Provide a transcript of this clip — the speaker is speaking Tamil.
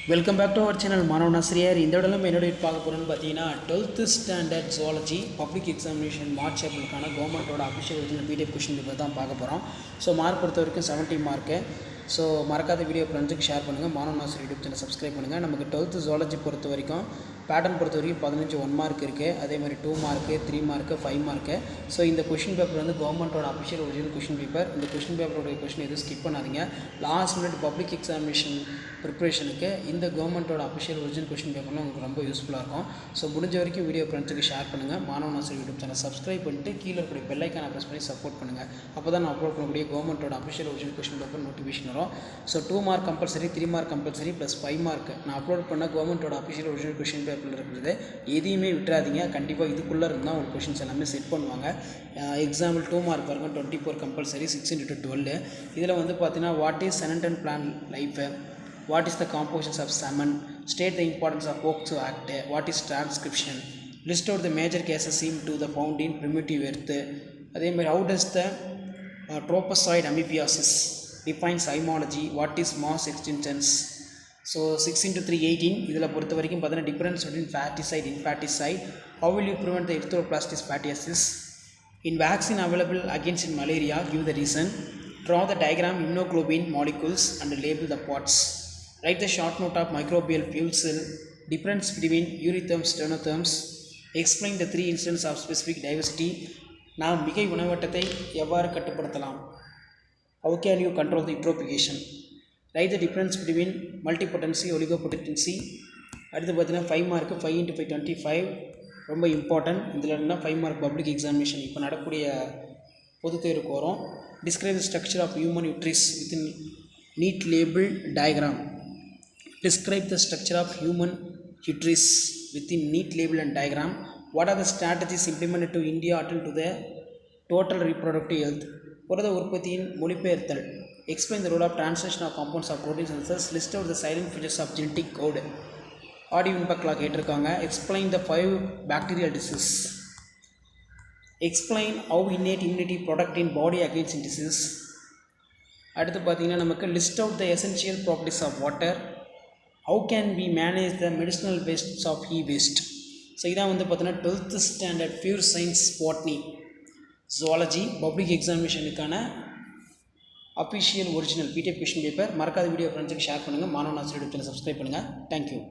Welcome back to our channel Maanavan Aasiriyar. இந்த இடத்துல என்னோட பார்க்க போகிறோன்னு பார்த்தீங்கன்னா 12th standard zoology public examination March ஏப்ரலுக்கான கவர்மெண்ட்டோட official original PDF question paper தான் பார்க்க போகிறோம். ஸோ மார்க் பொறுத்த வரைக்கும் 70 மார்க்கு. ஸோ மறக்காத வீடியோ ஃப்ரெண்ட்ஸுக்கு ஷேர் பண்ணுங்கள். மாணவன் ஆசிரியர் யூடியூப் சேனல் சப்ஸ்கிரைப் பண்ணுங்கள். நமக்கு 12th ஜுவாலஜி பொறுத்த வரைக்கும் பேட்டர்ன் பொறுத்த வரைக்கும் 15 1 மார்க் இருக்குது. அதே மாதிரி 2 மார்க்கு 3 மார்க்கு 5 மார்க்கு. ஸோ இந்த கொஷின் பேப்பர் வந்து கவர்மெண்ட்டோட அஃபிஷியல் ஒரிஜினல் கொஷின் பேப்பர். இந்த கொஷின் பேப்பரோட கொஷின் எதுவும் ஸ்கிப் பண்ணாதீங்க. லாஸ்ட் மினிட் பப்ளிக் எக்ஸாமினேஷன் ப்ரிப்ரேஷனுக்கு இந்த கவர்மெண்ட்டோட அஃபிஷியல் ஒரிஜினல் கொஷின் பேப்பர்லாம் உங்களுக்கு ரொம்ப யூஸ்ஃபுல்லாக இருக்கும். ஸோ முடிஞ்ச வரைக்கும் வீடியோ ஃப்ரெண்ட்ஸுக்கு ஷேர் பண்ணுங்கள். மாணவன் ஆசிரியர் யூடியூப் சேனல் சப்ஸ்கிரைப் பண்ணிட்டு கீழே இருக்கக்கூடிய பெல் ஐக்கானை ப்ரெஸ் பண்ணி சப்போர்ட் பண்ணுங்கள். அப்போ தான் நான் அப்லோட் பண்ணக்கூடிய கவர்மெண்ட்டோட official original question paper notification வரும். So 2 mark compulsory, 3 mark compulsory plus 5 mark நான் அப்லோட் பண்ண கவர்மெண்ட்டோட அஃபிஷியல் ஒரிஜினல் கொஷின் பேப்பரில் இருக்கிறது எதையுமே விட்டுறாதீங்க. கண்டிப்பாக இதுக்குள்ளே இருந்தால் உங்களுக்கு கொஷின்ஸ் எல்லாமே செட் பண்ணுவாங்க. எக்ஸாம்பிள் 2 மார்க் பாருங்க, 24 கம்பல்சரி, 6 × 12. இதில் வந்து பார்த்தீங்கன்னா what is Sennett plan life, what is the compositions of salmon, state the importance of POCSO Act, what is transcription, list out the major cases seem to the found in primitive earth. அதே மாதிரி how does the tropozoid amoebiasis defines immunology, what is mass extinctions. So 6 × 3 18. இதில் பொறுத்த வரைக்கும் பார்த்தீங்கன்னா difference between foeticide infanticide, how will you prevent the erythroblast fattiasis, in vaccine available against in malaria give the reason, draw the diagram immunoglobulin molecules and label the parts, write the short note of microbial fuel cell, difference between eutherms stenotherms, explain the 3 instances of specific diversity, நாம் மிகை உணவட்டத்தை எவ்வாறு கட்டுப்படுத்தலாம், how can you control the eutrophication, write the difference between multipotency oligopotency. அடுத்து பார்த்தீங்கன்னா 5 மார்க்கு, 5 × 5 25 ரொம்ப இம்பார்ட்டன்ட். இதில் இருந்தால் 5 மார்க் பப்ளிக் எக்ஸாமினேஷன் இப்போ நடக்கூடிய பொதுத் தேர்வுக்கு வரும். Describe the structure of human uterus with neat label diagram. Describe the structure of human uterus within neat label and diagram. What are the strategies implemented to India attend to the total reproductive health? புரத உற்பத்தியின் மொழிபெயர்த்தல். Explain the role of translation of compounds of protein synthesis. List out the silent features of genetic code. Audio இம்பேக்ட்லாம் கேட்டிருக்காங்க. Explain the 5 bacterial disease. Explain how innate immunity protect in body against disease. அடுத்து பார்த்தீங்கன்னா நமக்கு list out the essential properties of water. How can we manage the medicinal wastes of e-waste. So இதான் வந்து பார்த்தீங்கன்னா 12th standard pure science botany zoology public எக்ஸாமினேஷனுக்கான official original PDF question paper. மறக்காத வீடியோ ஃப்ரெண்ட்ஸுக்கு ஷேர் பண்ணுங்கள். மாணவன் ஆசிரியர் சேனல் சப்ஸ்கிரைப் பண்ணுங்கள். தேங்க்யூ.